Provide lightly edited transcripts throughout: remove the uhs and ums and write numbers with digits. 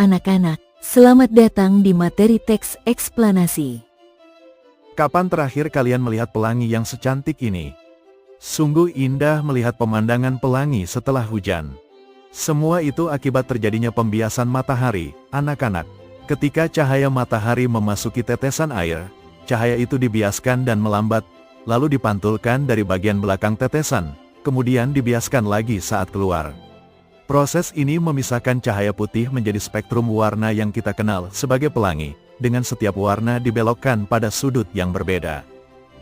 anak-anak, selamat datang di materi teks eksplanasi. Kapan terakhir kalian melihat pelangi yang secantik ini? Sungguh indah melihat pemandangan pelangi setelah hujan. Semua itu akibat terjadinya pembiasan matahari, anak-anak. Ketika cahaya matahari memasuki tetesan air, cahaya itu dibiaskan dan melambat, lalu dipantulkan dari bagian belakang tetesan, kemudian dibiaskan lagi saat keluar. Proses ini memisahkan cahaya putih menjadi spektrum warna yang kita kenal sebagai pelangi, dengan setiap warna dibelokkan pada sudut yang berbeda.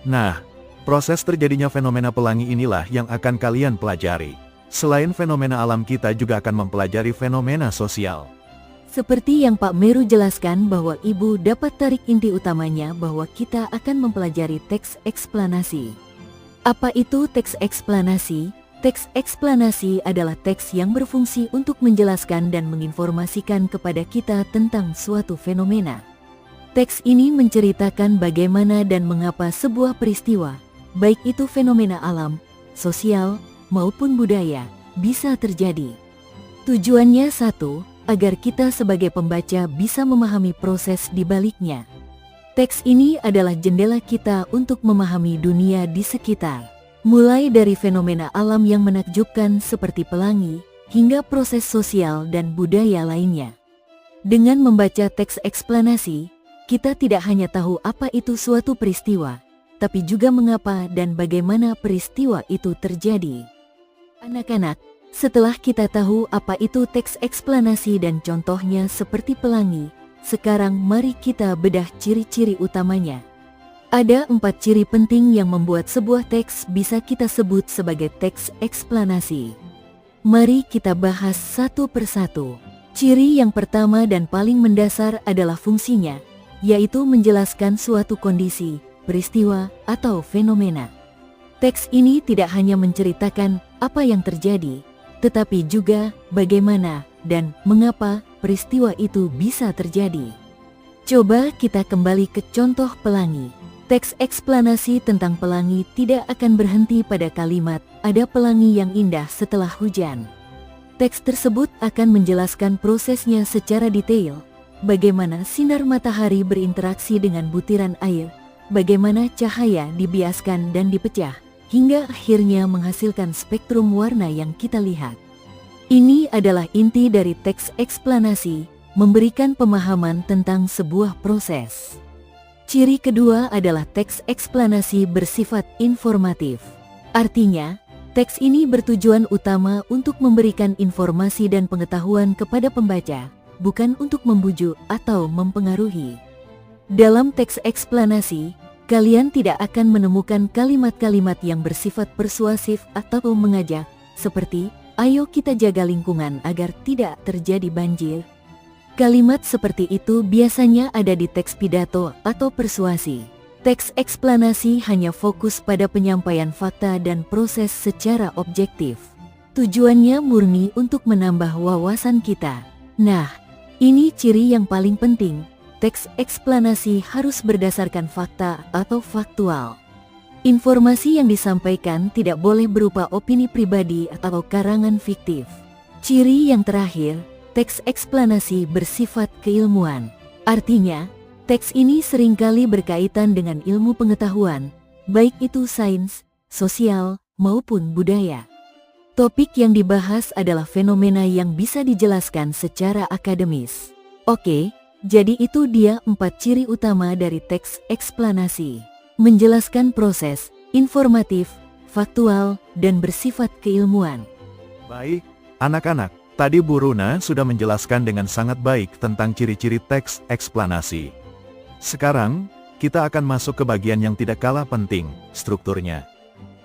Nah, proses terjadinya fenomena pelangi inilah yang akan kalian pelajari. Selain fenomena alam, kita juga akan mempelajari fenomena sosial. Seperti yang Pak Meru jelaskan bahwa Ibu dapat tarik inti utamanya bahwa kita akan mempelajari teks eksplanasi. Apa itu teks eksplanasi? Teks eksplanasi adalah teks yang berfungsi untuk menjelaskan dan menginformasikan kepada kita tentang suatu fenomena. Teks ini menceritakan bagaimana dan mengapa sebuah peristiwa, baik itu fenomena alam, sosial, maupun budaya, bisa terjadi. Tujuannya satu, agar kita sebagai pembaca bisa memahami proses di baliknya. Teks ini adalah jendela kita untuk memahami dunia di sekitar. Mulai dari fenomena alam yang menakjubkan seperti pelangi, hingga proses sosial dan budaya lainnya. Dengan membaca teks eksplanasi, kita tidak hanya tahu apa itu suatu peristiwa, tapi juga mengapa dan bagaimana peristiwa itu terjadi. Anak-anak, setelah kita tahu apa itu teks eksplanasi dan contohnya seperti pelangi, sekarang mari kita bedah ciri-ciri utamanya. Ada 4 ciri penting yang membuat sebuah teks bisa kita sebut sebagai teks eksplanasi. Mari kita bahas satu persatu. Ciri yang pertama dan paling mendasar adalah fungsinya, yaitu menjelaskan suatu kondisi, peristiwa, atau fenomena. Teks ini tidak hanya menceritakan apa yang terjadi, tetapi juga bagaimana dan mengapa peristiwa itu bisa terjadi. Coba kita kembali ke contoh pelangi. Teks eksplanasi tentang pelangi tidak akan berhenti pada kalimat "ada pelangi yang indah setelah hujan". Teks tersebut akan menjelaskan prosesnya secara detail, bagaimana sinar matahari berinteraksi dengan butiran air, bagaimana cahaya dibiaskan dan dipecah, hingga akhirnya menghasilkan spektrum warna yang kita lihat. Ini adalah inti dari teks eksplanasi, memberikan pemahaman tentang sebuah proses. Ciri kedua adalah teks eksplanasi bersifat informatif. Artinya, teks ini bertujuan utama untuk memberikan informasi dan pengetahuan kepada pembaca, bukan untuk membujuk atau mempengaruhi. Dalam teks eksplanasi, kalian tidak akan menemukan kalimat-kalimat yang bersifat persuasif atau mengajak, seperti "ayo kita jaga lingkungan agar tidak terjadi banjir". Kalimat seperti itu biasanya ada di teks pidato atau persuasi. Teks eksplanasi hanya fokus pada penyampaian fakta dan proses secara objektif. Tujuannya murni untuk menambah wawasan kita. Nah, ini ciri yang paling penting. Teks eksplanasi harus berdasarkan fakta atau faktual. Informasi yang disampaikan tidak boleh berupa opini pribadi atau karangan fiktif. Ciri yang terakhir, teks eksplanasi bersifat keilmuan. Artinya, teks ini seringkali berkaitan dengan ilmu pengetahuan, baik itu sains, sosial, maupun budaya. Topik yang dibahas adalah fenomena yang bisa dijelaskan secara akademis. Oke, jadi itu dia 4 ciri utama dari teks eksplanasi. Menjelaskan proses, informatif, faktual, dan bersifat keilmuan. Baik, anak-anak. Tadi Bu Runa sudah menjelaskan dengan sangat baik tentang ciri-ciri teks eksplanasi. Sekarang, kita akan masuk ke bagian yang tidak kalah penting, strukturnya.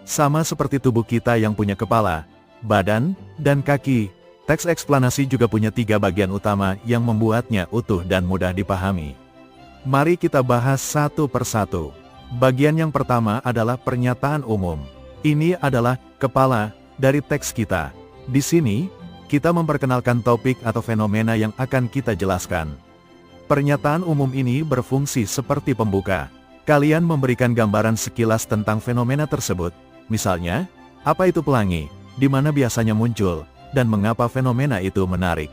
Sama seperti tubuh kita yang punya kepala, badan, dan kaki, teks eksplanasi juga punya 3 bagian utama yang membuatnya utuh dan mudah dipahami. Mari kita bahas satu persatu. Bagian yang pertama adalah pernyataan umum. Ini adalah kepala dari teks kita. Di sini, kita memperkenalkan topik atau fenomena yang akan kita jelaskan. Pernyataan umum ini berfungsi seperti pembuka. Kalian memberikan gambaran sekilas tentang fenomena tersebut, misalnya, apa itu pelangi, di mana biasanya muncul, dan mengapa fenomena itu menarik.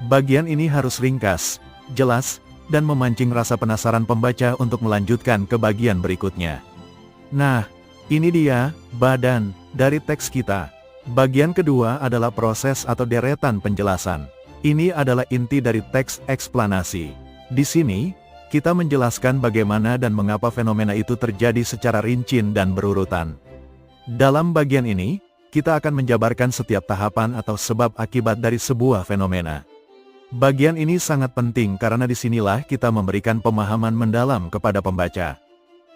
Bagian ini harus ringkas, jelas, dan memancing rasa penasaran pembaca untuk melanjutkan ke bagian berikutnya. Nah, ini dia badan dari teks kita. Bagian kedua adalah proses atau deretan penjelasan. Ini adalah inti dari teks eksplanasi. Di sini, kita menjelaskan bagaimana dan mengapa fenomena itu terjadi secara rinci dan berurutan. Dalam bagian ini, kita akan menjabarkan setiap tahapan atau sebab akibat dari sebuah fenomena. Bagian ini sangat penting karena disinilah kita memberikan pemahaman mendalam kepada pembaca.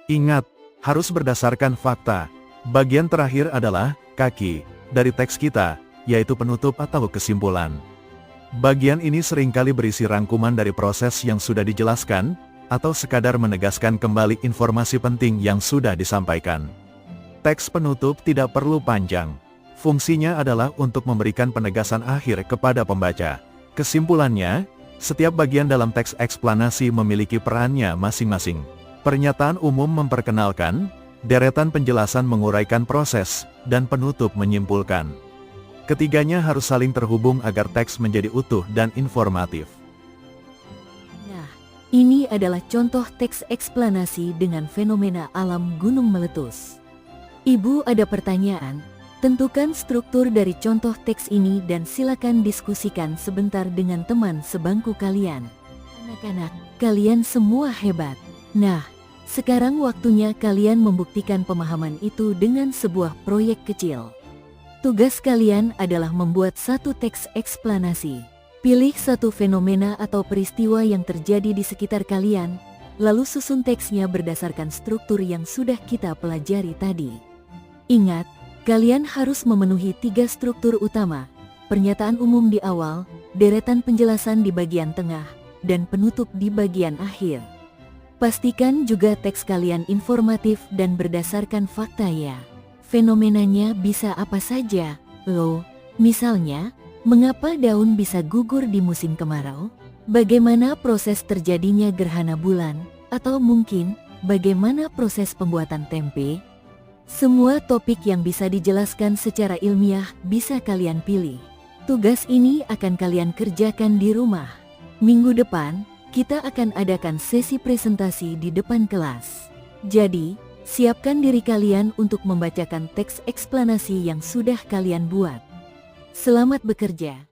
Ingat, harus berdasarkan fakta. Bagian terakhir adalah kaki dari teks kita, yaitu penutup atau kesimpulan. Bagian ini seringkali berisi rangkuman dari proses yang sudah dijelaskan, atau sekadar menegaskan kembali informasi penting yang sudah disampaikan. Teks penutup tidak perlu panjang. Fungsinya adalah untuk memberikan penegasan akhir kepada pembaca. Kesimpulannya, setiap bagian dalam teks eksplanasi memiliki perannya masing-masing. Pernyataan umum memperkenalkan, deretan penjelasan menguraikan proses, dan penutup menyimpulkan. Ketiganya harus saling terhubung agar teks menjadi utuh dan informatif. Nah, ini adalah contoh teks eksplanasi dengan fenomena alam gunung meletus. Ibu ada pertanyaan? Tentukan struktur dari contoh teks ini dan silakan diskusikan sebentar dengan teman sebangku kalian. Anak-anak, kalian semua hebat. Nah, sekarang waktunya kalian membuktikan pemahaman itu dengan sebuah proyek kecil. Tugas kalian adalah membuat satu teks eksplanasi. Pilih satu fenomena atau peristiwa yang terjadi di sekitar kalian, lalu susun teksnya berdasarkan struktur yang sudah kita pelajari tadi. Ingat, kalian harus memenuhi 3 struktur utama, pernyataan umum di awal, deretan penjelasan di bagian tengah, dan penutup di bagian akhir. Pastikan juga teks kalian informatif dan berdasarkan fakta ya. Fenomenanya bisa apa saja, loh. Misalnya, mengapa daun bisa gugur di musim kemarau? Bagaimana proses terjadinya gerhana bulan? Atau mungkin, bagaimana proses pembuatan tempe? Semua topik yang bisa dijelaskan secara ilmiah bisa kalian pilih. Tugas ini akan kalian kerjakan di rumah. Minggu depan, kita akan adakan sesi presentasi di depan kelas. Jadi, siapkan diri kalian untuk membacakan teks eksplanasi yang sudah kalian buat. Selamat bekerja.